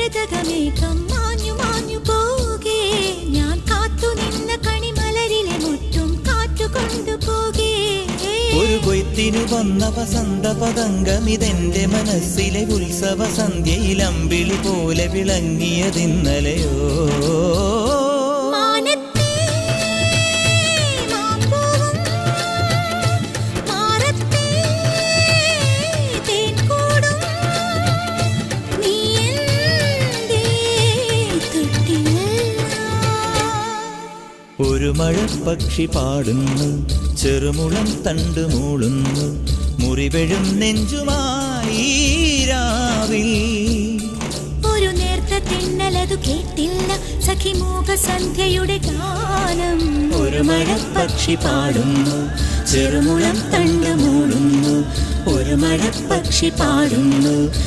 മരതകമേഘം മാഞ്ഞു മാഞ്ഞു പോകേ ഞാൻ കാത്തു നിന്ന കണിമലരിലെ മുറ്റും കാറ്റുകൊണ്ടുപോകേ ഒരു കൊയ്ത്തിനു വന്ന വസന്ത പതംഗമിതെന്റെ മനസ്സിലെ ഉത്സവ സന്ധ്യയിൽ അമ്പിളി പോലെ വിളങ്ങിയതിന്നലെയോ ഒരു മഴപ്പക്ഷി പാടുന്നു ചെറുമുളം തണ്ടു മൂളുന്നു മുറിവെഴും നെഞ്ചുമായി രാവിൽ ഒരു നേർത്ത തിന്നലതു കേട്ടില്ല സഖിമൂക സന്ധ്യയുടെ ഗാനം ഒരു മഴപ്പക്ഷി പാടുന്നു ചെറുമുളം തണ്ടു മൂളുന്നു ഒരു മഴപ്പക്ഷി പാടുന്നു